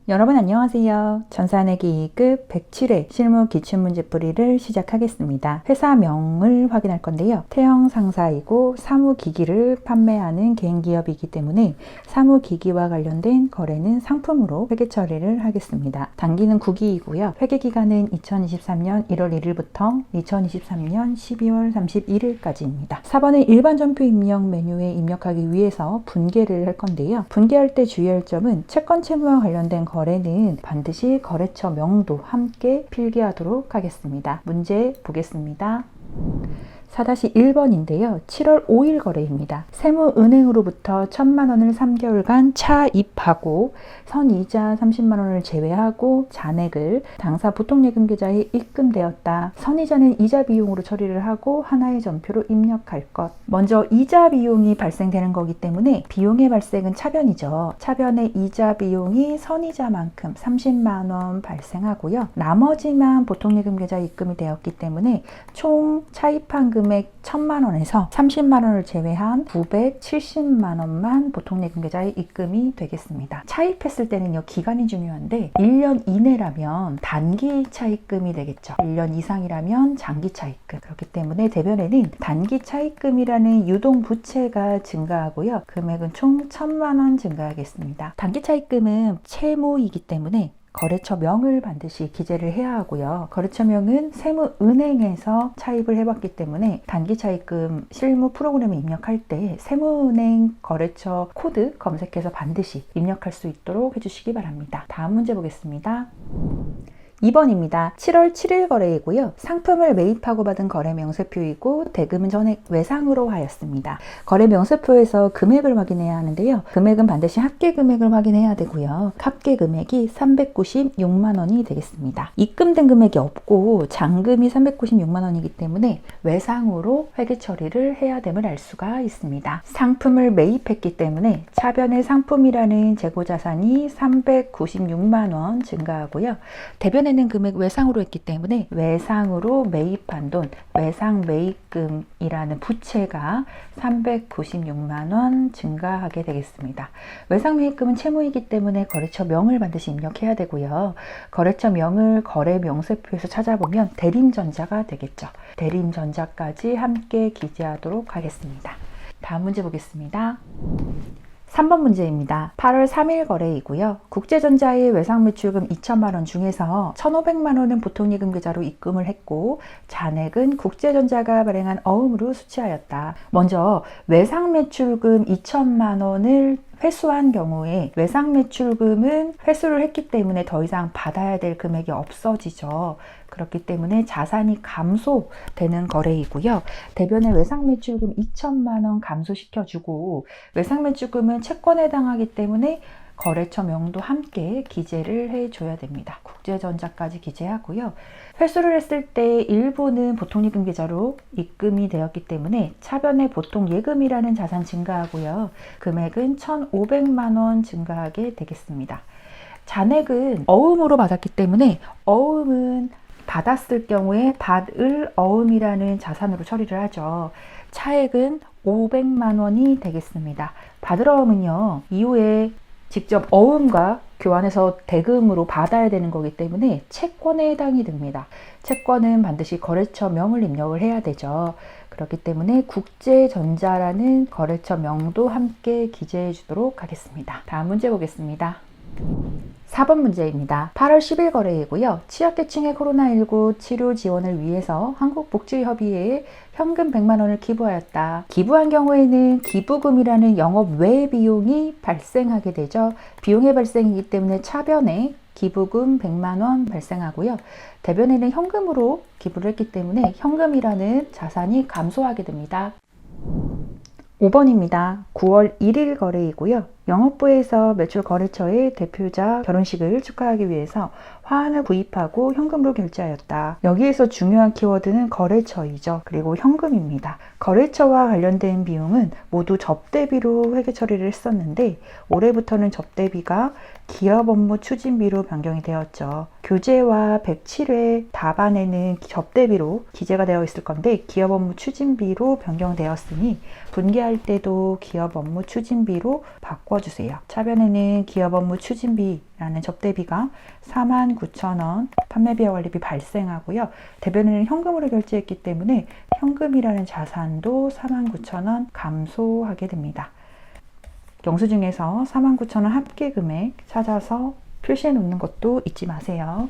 여러분 안녕하세요. 전산회계 2급 107회 실무 기출문제풀이를 시작하겠습니다. 회사명을 확인할 건데요. 태형 상사이고 사무기기를 판매하는 개인기업이기 때문에 사무기기와 관련된 거래는 상품으로 회계 처리를 하겠습니다. 단기는 9기이고요. 회계기간은 2023년 1월 1일부터 2023년 12월 31일까지입니다. 4번은 일반 전표 입력 메뉴에 입력하기 위해서 분계를 할 건데요. 분계할 때 주의할 점은 채권 채무와 관련된 거래는 반드시 거래처 명도 함께 필기하도록 하겠습니다. 문제 보겠습니다. 4-1번인데요. 7월 5일 거래입니다. 세무은행으로부터 1,000만 원을 3개월간 차입하고 선이자 30만 원을 제외하고 잔액을 당사 보통예금 계좌에 입금되었다. 선이자는 이자 비용으로 처리를 하고 하나의 전표로 입력할 것. 먼저 이자 비용이 발생되는 거기 때문에 비용의 발생은 차변이죠. 차변의 이자 비용이 선이자만큼 30만 원 발생하고요. 나머지만 보통예금 계좌에 입금이 되었기 때문에 총 차입한 금액 1,000만 원에서 30만 원을 제외한 970만 원만 보통예금 계좌에 입금이 되겠습니다. 차입했을 때는요, 기간이 중요한데 1년 이내라면 단기 차입금이 되겠죠. 1년 이상이라면 장기 차입금. 그렇기 때문에 대변에는 단기 차입금이라는 유동 부채가 증가하고요. 금액은 총 1,000만 원 증가하겠습니다. 단기 차입금은 채무이기 때문에 거래처명을 반드시 기재를 해야 하고요. 거래처명은 세무은행에서 차입을 해봤기 때문에 단기 차입금 실무 프로그램에 입력할 때 세무은행 거래처 코드 검색해서 반드시 입력할 수 있도록 해주시기 바랍니다. 다음 문제 보겠습니다. 2번입니다. 7월 7일 거래이고요. 상품을 매입하고 받은 거래 명세표이고 대금은 전액 외상으로 하였습니다. 거래 명세표에서 금액을 확인해야 하는데요. 금액은 반드시 합계 금액을 확인해야 되고요. 합계 금액이 396만 원이 되겠습니다. 입금된 금액이 없고 잔금이 396만 원이기 때문에 외상으로 회계 처리를 해야 됨을 알 수가 있습니다. 상품을 매입했기 때문에 차변의 상품이라는 재고자산이 396만 원 증가하고요. 대변에 는 금액 외상으로 했기 때문에 외상으로 매입한 돈, 외상 매입금이라는 부채가 396만 원 증가하게 되겠습니다. 외상 매입금은 채무이기 때문에 거래처 명을 반드시 입력해야 되고요. 거래처 명을 거래 명세표에서 찾아보면 대림전자가 되겠죠. 대림전자까지 함께 기재하도록 하겠습니다. 다음 문제 보겠습니다. 3번 문제입니다. 8월 3일 거래이고요. 국제전자의 외상매출금 2천만 원 중에서 1,500만 원은 보통예금 계좌로 입금을 했고 잔액은 국제전자가 발행한 어음으로 수취하였다. 먼저 외상매출금 2천만 원을 회수한 경우에 외상매출금은 회수를 했기 때문에 더 이상 받아야 될 금액이 없어지죠. 그렇기 때문에 자산이 감소되는 거래이고요. 대변에 외상매출금 2천만 원 감소시켜주고 외상매출금은 채권에 해당하기 때문에 거래처 명도 함께 기재를 해줘야 됩니다. 국제전자까지 기재하고요. 회수를 했을 때 일부는 보통예금 계좌로 입금이 되었기 때문에 차변의 보통예금이라는 자산 증가하고요. 금액은 1,500만 원 증가하게 되겠습니다. 잔액은 어음으로 받았기 때문에 어음은 받았을 경우에 받을 어음이라는 자산으로 처리를 하죠. 차액은 500만 원이 되겠습니다. 받을 어음은요, 이후에 직접 어음과 교환해서 대금으로 받아야 되는 거기 때문에 채권에 해당이 됩니다. 채권은 반드시 거래처 명을 입력을 해야 되죠. 그렇기 때문에 국제전자라는 거래처 명도 함께 기재해 주도록 하겠습니다. 다음 문제 보겠습니다. 4번 문제입니다. 8월 10일 거래이고요. 취약계층의 코로나19 치료 지원을 위해서 한국복지협의회에 현금 100만 원을 기부하였다. 기부한 경우에는 기부금이라는 영업 외 비용이 발생하게 되죠. 비용의 발생이기 때문에 차변에 기부금 100만 원 발생하고요. 대변에는 현금으로 기부를 했기 때문에 현금이라는 자산이 감소하게 됩니다. 5번입니다. 9월 1일 거래이고요. 영업부에서 매출 거래처의 대표자 결혼식을 축하하기 위해서 화환을 구입하고 현금으로 결제하였다. 여기에서 중요한 키워드는 거래처이죠. 그리고 현금입니다. 거래처와 관련된 비용은 모두 접대비로 회계 처리를 했었는데 올해부터는 접대비가 기업 업무 추진비로 변경이 되었죠. 교재와 107회 답안에는 접대비로 기재가 되어 있을 건데 기업 업무 추진비로 변경되었으니 분계할 때도 기업 업무 추진비로 바꿔 바꿔주세요. 차변에는 기업 업무 추진비라는 접대비가 49,000원 판매비와 관리비 발생하고요. 대변에는 현금으로 결제했기 때문에 현금이라는 자산도 49,000원 감소하게 됩니다. 영수증에서 49,000원 합계금액 찾아서 표시해 놓는 것도 잊지 마세요.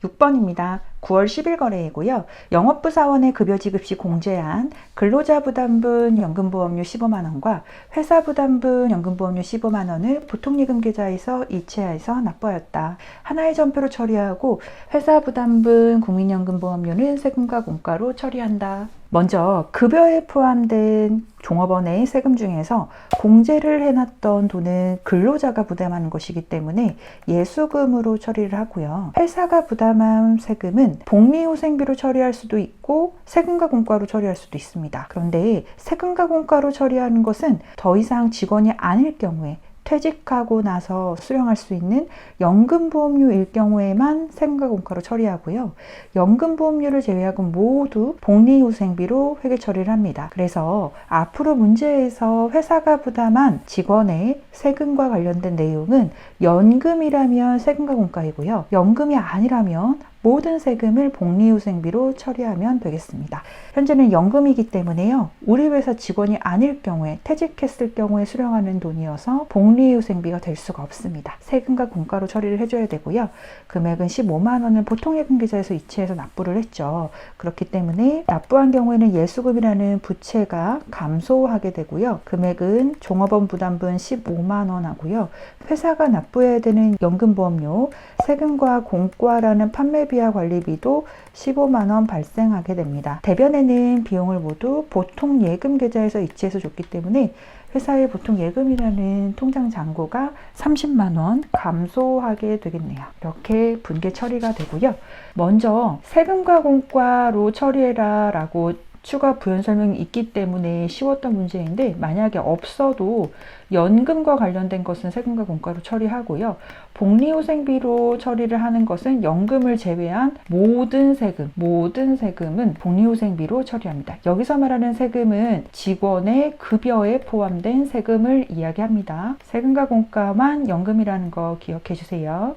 6번입니다. 9월 10일 거래이고요. 영업부 사원의 급여 지급 시 공제한 근로자 부담분 연금보험료 15만원과 회사 부담분 연금보험료 15만원을 보통예금 계좌에서 이체해서 납부하였다. 하나의 전표로 처리하고 회사 부담분 국민연금보험료는 세금과 공과로 처리한다. 먼저 급여에 포함된 종업원의 세금 중에서 공제를 해놨던 돈은 근로자가 부담하는 것이기 때문에 예수금으로 처리를 하고요. 회사가 부담한 세금은 복리후생비로 처리할 수도 있고 세금과 공과로 처리할 수도 있습니다. 그런데 세금과 공과로 처리하는 것은 더 이상 직원이 아닐 경우에 퇴직하고 나서 수령할 수 있는 연금보험료일 경우에만 세금과 공과로 처리하고요. 연금보험료를 제외하고 모두 복리후생비로 회계 처리를 합니다. 그래서 앞으로 문제에서 회사가 부담한 직원의 세금과 관련된 내용은 연금이라면 세금과 공과이고요. 연금이 아니라면 모든 세금을 복리후생비로 처리하면 되겠습니다. 현재는 연금이기 때문에요. 우리 회사 직원이 아닐 경우에 퇴직했을 경우에 수령하는 돈이어서 복리후생비가 될 수가 없습니다. 세금과 공과로 처리를 해줘야 되고요. 금액은 15만 원을 보통예금 계좌에서 이체해서 납부를 했죠. 그렇기 때문에 납부한 경우에는 예수금이라는 부채가 감소하게 되고요. 금액은 종업원 부담분 15만 원 하고요. 회사가 납부해야 되는 연금보험료, 세금과 공과라는 판매비와 관리비도 15만 원 발생하게 됩니다. 대변에는 비용을 모두 보통 예금 계좌에서 이체해서 줬기 때문에 회사의 보통 예금이라는 통장 잔고가 30만 원 감소하게 되겠네요. 이렇게 분계 처리가 되고요. 먼저 세금과 공과로 처리해라 라고 추가 부연 설명이 있기 때문에 쉬웠던 문제인데, 만약에 없어도 연금과 관련된 것은 세금과 공과로 처리하고요. 복리후생비로 처리를 하는 것은 연금을 제외한 모든 세금은 복리후생비로 처리합니다. 여기서 말하는 세금은 직원의 급여에 포함된 세금을 이야기합니다. 세금과 공과만 연금이라는 거 기억해 주세요.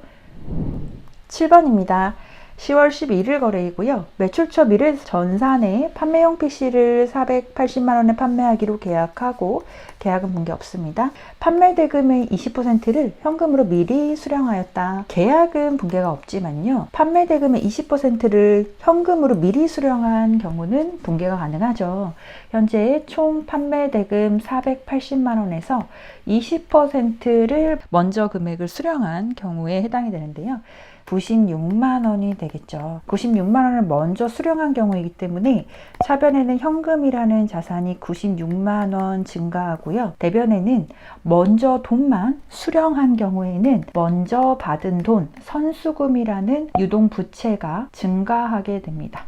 7번입니다. 10월 11일 거래이고요. 매출처 미래전산에 판매용 PC를 480만원에 판매하기로 계약하고 계약은 분개 없습니다. 판매 대금의 20%를 현금으로 미리 수령하였다. 계약은 분개가 없지만요. 판매 대금의 20%를 현금으로 미리 수령한 경우는 분개가 가능하죠. 현재 총 판매 대금 480만원에서 20%를 먼저 금액을 수령한 경우에 해당이 되는데요. 96만 원이 되겠죠. 96만 원을 먼저 수령한 경우이기 때문에 차변에는 현금이라는 자산이 96만 원 증가하고요. 대변에는 먼저 돈만 수령한 경우에는 먼저 받은 돈, 선수금이라는 유동부채가 증가하게 됩니다.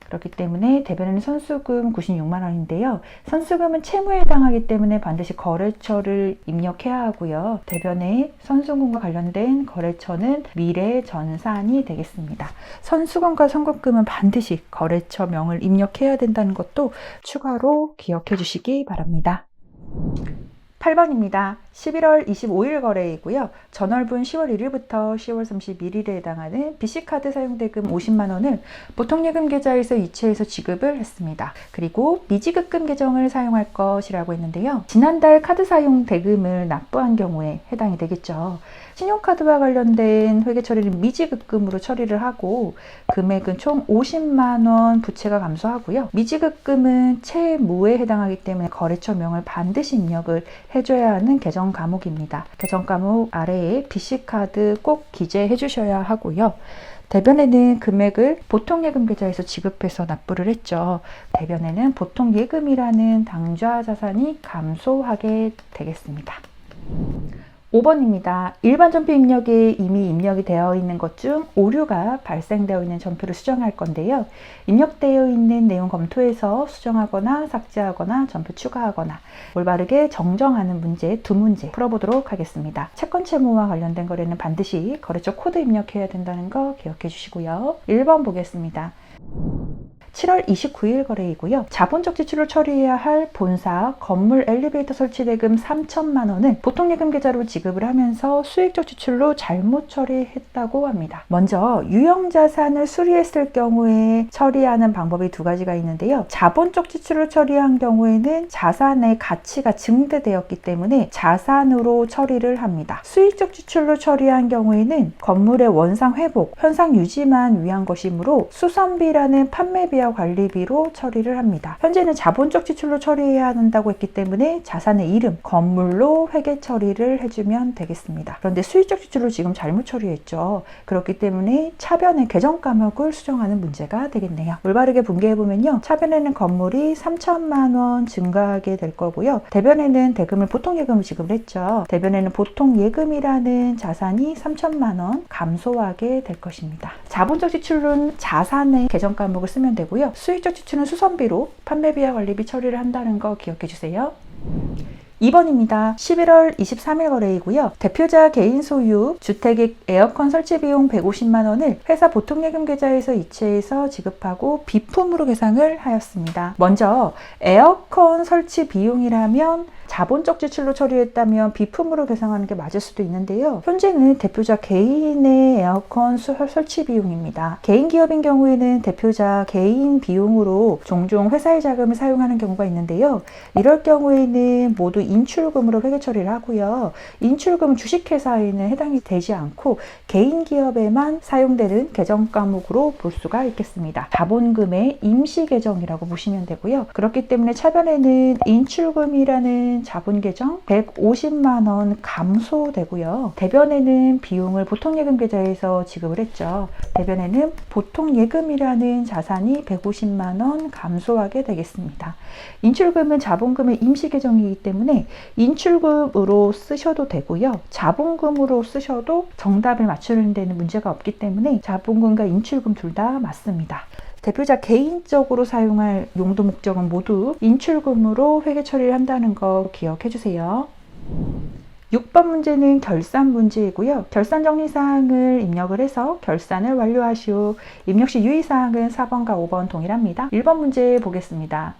그렇기 때문에 대변에는 선수금 96만 원인데요. 선수금은 채무에 해당하기 때문에 반드시 거래처를 입력해야 하고요. 대변에 선수금과 관련된 거래처는 미래전산이 되겠습니다. 선수금과 선급금은 반드시 거래처 명을 입력해야 된다는 것도 추가로 기억해 주시기 바랍니다. 8번입니다. 11월 25일 거래이고요. 전월분 10월 1일부터 10월 31일에 해당하는 BC카드 사용대금 50만 원을 보통예금 계좌에서 이체해서 지급을 했습니다. 그리고 미지급금 계정을 사용할 것이라고 했는데요. 지난달 카드 사용 대금을 납부한 경우에 해당이 되겠죠. 신용카드와 관련된 회계 처리는 미지급금으로 처리를 하고 금액은 총 50만 원 부채가 감소하고요. 미지급금은 채무에 해당하기 때문에 거래처 명을 반드시 입력을 해줘야 하는 계정 과목입니다. 계정 과목 아래에 BC카드 꼭 기재해 주셔야 하고요. 대변에는 금액을 보통예금 계좌에서 지급해서 납부를 했죠. 대변에는 보통예금이라는 당좌 자산이 감소하게 되겠습니다. 5번입니다. 일반 전표 입력에 이미 입력이 되어 있는 것 중 오류가 발생되어 있는 전표를 수정할 건데요. 입력되어 있는 내용 검토해서 수정하거나 삭제하거나 전표 추가하거나 올바르게 정정하는 문제 2문제 풀어보도록 하겠습니다. 채권 채무와 관련된 거래는 반드시 거래처 코드 입력해야 된다는 거 기억해 주시고요. 1번 보겠습니다. 7월 29일 거래이고요. 자본적 지출로 처리해야 할 본사, 건물, 엘리베이터 설치 대금 3천만 원은 보통예금 계좌로 지급을 하면서 수익적 지출로 잘못 처리했다고 합니다. 먼저 유형자산을 수리했을 경우에 처리하는 방법이 두 가지가 있는데요. 자본적 지출을 처리한 경우에는 자산의 가치가 증대되었기 때문에 자산으로 처리를 합니다. 수익적 지출로 처리한 경우에는 건물의 원상 회복, 현상 유지만 위한 것이므로 수선비라는 판매비와 관리비로 처리를 합니다. 현재는 자본적 지출로 처리해야 한다고 했기 때문에 자산의 이름, 건물로 회계 처리를 해주면 되겠습니다. 그런데 수익적 지출로 지금 잘못 처리했죠. 그렇기 때문에 차변의 계정 과목을 수정하는 문제가 되겠네요. 올바르게 분개해보면요. 차변에는 건물이 3천만 원 증가하게 될 거고요. 대변에는 대금을 보통예금을 지급을 했죠. 대변에는 보통예금이라는 자산이 3천만 원 감소하게 될 것입니다. 자본적 지출은 자산의 계정 과목을 쓰면 되고요. 수익적 지출은 수선비로 판매비와 관리비 처리를 한다는 거 기억해 주세요. 2번입니다. 11월 23일 거래이고요. 대표자 개인 소유 주택의 에어컨 설치 비용 150만 원을 회사 보통예금 계좌에서 이체해서 지급하고 비품으로 계상을 하였습니다. 먼저 에어컨 설치 비용이라면 자본적 지출로 처리했다면 비품으로 계상하는 게 맞을 수도 있는데요. 현재는 대표자 개인의 에어컨 설치 비용입니다. 개인 기업인 경우에는 대표자 개인 비용으로 종종 회사의 자금을 사용하는 경우가 있는데요. 이럴 경우에는 모두 인출금으로 회계 처리를 하고요. 인출금 주식회사에는 해당이 되지 않고 개인 기업에만 사용되는 계정 과목으로 볼 수가 있겠습니다. 자본금의 임시 계정이라고 보시면 되고요. 그렇기 때문에 차변에는 인출금이라는 자본 계정 150만 원 감소되고요. 대변에는 비용을 보통예금 계좌에서 지급을 했죠. 대변에는 보통예금이라는 자산이 150만 원 감소하게 되겠습니다. 인출금은 자본금의 임시 계정이기 때문에 인출금으로 쓰셔도 되고요. 자본금으로 쓰셔도 정답을 맞추는 데는 문제가 없기 때문에 자본금과 인출금 둘 다 맞습니다. 대표자 개인적으로 사용할 용도 목적은 모두 인출금으로 회계 처리를 한다는 거 기억해 주세요. 6번 문제는 결산 문제이고요. 결산 정리사항을 입력을 해서 결산을 완료하시오. 입력 시 유의사항은 4번과 5번 동일합니다. 1번 문제 보겠습니다.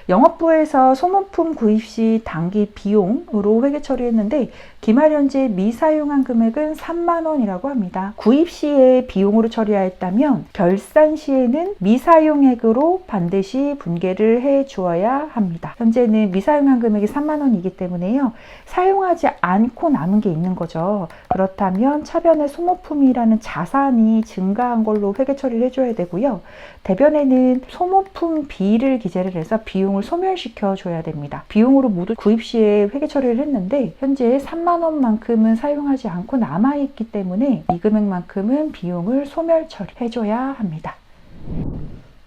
영업부에서 소모품 구입 시 당기 비용으로 회계 처리했는데 기말 현재 미사용한 금액은 3만 원이라고 합니다. 구입 시에 비용으로 처리하였다면 결산 시에는 미사용액으로 반드시 분계를 해 주어야 합니다. 현재는 미사용한 금액이 3만 원이기 때문에요. 사용하지 않고 남은 게 있는 거죠. 그렇다면 차변의 소모품이라는 자산이 증가한 걸로 회계 처리를 해줘야 되고요. 대변에는 소모품 B를 기재를 해서 비용을 소멸시켜 줘야 됩니다. 비용으로 모두 구입 시에 회계 처리를 했는데 현재 3만 원만큼은 사용하지 않고 남아있기 때문에 이 금액만큼은 비용을 소멸 처리해 줘야 합니다.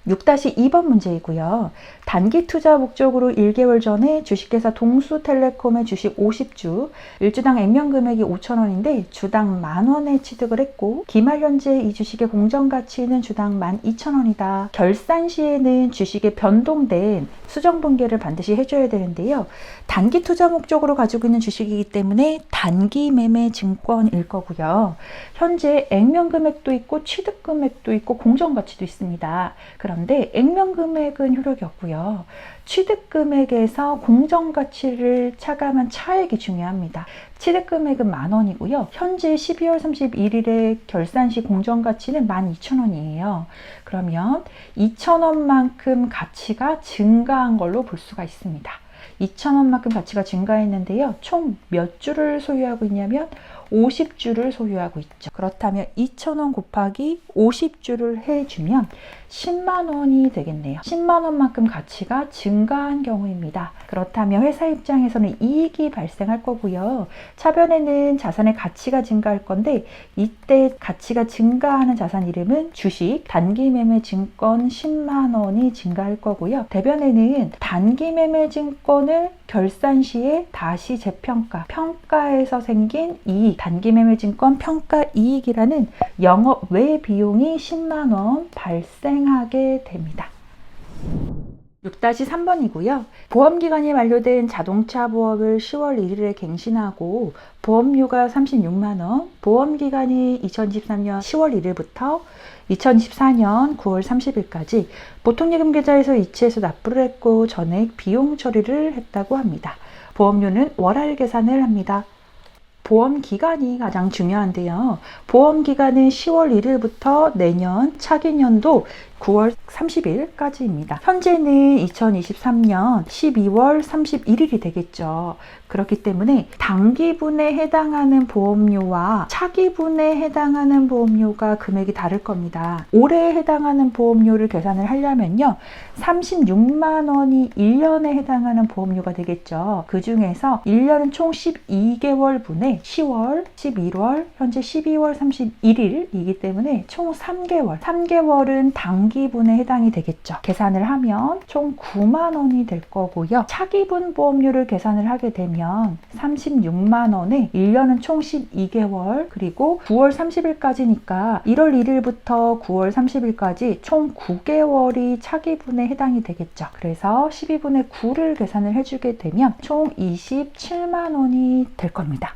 6-2번 문제이고요. 단기 투자 목적으로 1개월 전에 주식회사 동수텔레콤의 주식 50주, 1주당 액면 금액이 5,000원인데 주당 만원에 취득을 했고 기말 현재 이 주식의 공정가치는 주당 12,000원이다. 결산 시에는 주식의 변동된 수정분계를 반드시 해줘야 되는데요. 단기 투자 목적으로 가지고 있는 주식이기 때문에 단기 매매 증권일 거고요. 현재 액면 금액도 있고 취득 금액도 있고 공정가치도 있습니다. 그런데 액면 금액은 효력이 없고요. 취득 금액에서 공정가치를 차감한 차액이 중요합니다. 취득 금액은 만원이고요. 현재 12월 31일에 결산 시 공정가치는 12,000원이에요. 그러면 2,000원만큼 가치가 증가한 걸로 볼 수가 있습니다. 2,000원만큼 가치가 증가했는데요. 총 몇 주를 소유하고 있냐면 50주를 소유하고 있죠. 그렇다면 2,000원 곱하기 50주를 해주면 10만 원이 되겠네요. 10만 원만큼 가치가 증가한 경우입니다. 그렇다면 회사 입장에서는 이익이 발생할 거고요. 차변에는 자산의 가치가 증가할 건데 이때 가치가 증가하는 자산 이름은 주식, 단기 매매 증권 10만 원이 증가할 거고요. 대변에는 단기 매매 증권을 결산 시에 다시 재평가, 평가에서 생긴 이익, 단기 매매 증권 평가 이익이라는 영업 외 비용이 10만 원 발생하게 됩니다. 6-3번이고요. 보험기간이 만료된 자동차 보험을 10월 1일에 갱신하고 보험료가 36만원, 보험기간이 2023년 10월 1일부터 2024년 9월 30일까지 보통예금 계좌에서 이체해서 납부를 했고 전액 비용 처리를 했다고 합니다. 보험료는 월할 계산을 합니다. 보험 기간이 가장 중요한데요. 보험 기간은 10월 1일부터 내년 차기년도 9월 30일까지입니다. 현재는 2023년 12월 31일이 되겠죠. 그렇기 때문에 단기분에 해당하는 보험료와 차기분에 해당하는 보험료가 금액이 다를 겁니다. 올해에 해당하는 보험료를 계산을 하려면요. 36만 원이 1년에 해당하는 보험료가 되겠죠. 그 중에서 1년은 총 12개월 분에 10월, 11월, 현재 12월 31일이기 때문에 총 3개월은 단기분에 해당이 되겠죠. 계산을 하면 총 9만 원이 될 거고요. 차기분 보험료를 계산을 하게 되면 36만 원에 1년은 총 12개월 그리고 9월 30일까지니까 1월 1일부터 9월 30일까지 총 9개월이 차기분에 해당이 되겠죠. 그래서 12분의 9를 계산을 해주게 되면 총 27만 원이 될 겁니다.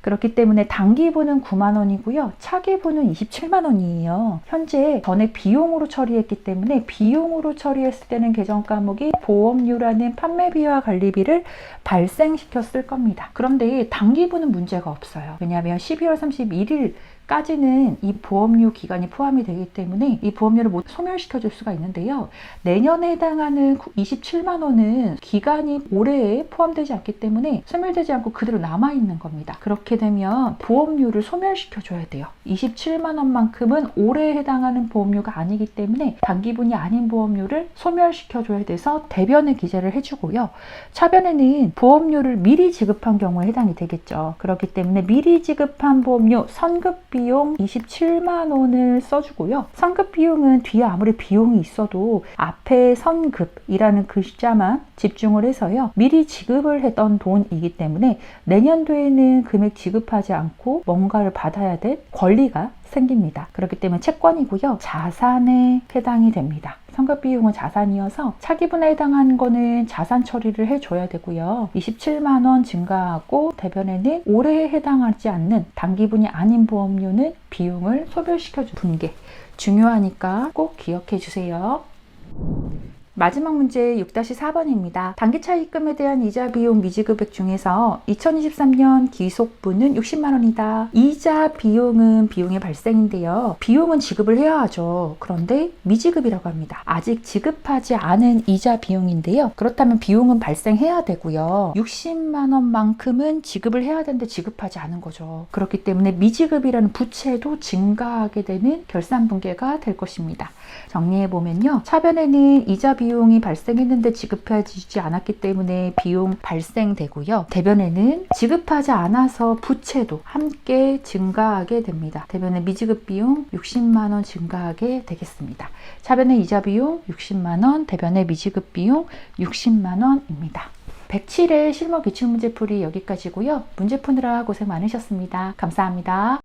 그렇기 때문에 단기분은 9만 원이고요. 차기분은 27만 원이에요. 현재 전액 비용으로 처리했기 때문에 비용으로 처리했을 때는 계정 과목이 보험료라는 판매비와 관리비를 발생시켰을 겁니다. 그런데 단기분은 문제가 없어요. 왜냐하면 12월 31일 까지는 이 보험료 기간이 포함이 되기 때문에 이 보험료를 모두 소멸시켜 줄 수가 있는데요. 내년에 해당하는 27만 원은 기간이 올해에 포함되지 않기 때문에 소멸되지 않고 그대로 남아 있는 겁니다. 그렇게 되면 보험료를 소멸시켜 줘야 돼요. 27만 원만큼은 올해에 해당하는 보험료가 아니기 때문에 단기분이 아닌 보험료를 소멸시켜 줘야 돼서 대변에 기재를 해주고요. 차변에는 보험료를 미리 지급한 경우에 해당이 되겠죠. 그렇기 때문에 미리 지급한 보험료 선급 비용 27만 원을 써주고요. 선급 비용은 뒤에 아무리 비용이 있어도 앞에 선급이라는 글자만 집중을 해서요. 미리 지급을 했던 돈이기 때문에 내년도에는 금액 지급하지 않고 뭔가를 받아야 될 권리가 생깁니다. 그렇기 때문에 채권이고요. 자산에 해당이 됩니다. 선급 비용은 자산이어서 차기분에 해당한 거는 자산 처리를 해줘야 되고요. 27만 원 증가하고 대변에는 올해에 해당하지 않는 단기분이 아닌 보험료는 비용을 소멸시켜주는 분계 중요하니까 꼭 기억해 주세요. 마지막 문제 6-4번입니다. 단기차 입금에 대한 이자 비용 미지급액 중에서 2023년 기속분은 60만 원이다. 이자 비용은 비용의 발생인데요. 비용은 지급을 해야 하죠. 그런데 미지급이라고 합니다. 아직 지급하지 않은 이자 비용인데요. 그렇다면 비용은 발생해야 되고요. 60만 원만큼은 지급을 해야 되는데 지급하지 않은 거죠. 그렇기 때문에 미지급이라는 부채도 증가하게 되는 결산분계가 될 것입니다. 정리해보면요. 차변에는 이자 비용이 발생했는데 지급해주지 않았기 때문에 비용 발생되고요. 대변에는 지급하지 않아서 부채도 함께 증가하게 됩니다. 대변에 미지급 비용 60만 원 증가하게 되겠습니다. 차변의 이자 비용 60만 원, 대변의 미지급 비용 60만 원입니다. 107의 실무 기출문제풀이 여기까지고요. 문제 푸느라 고생 많으셨습니다. 감사합니다.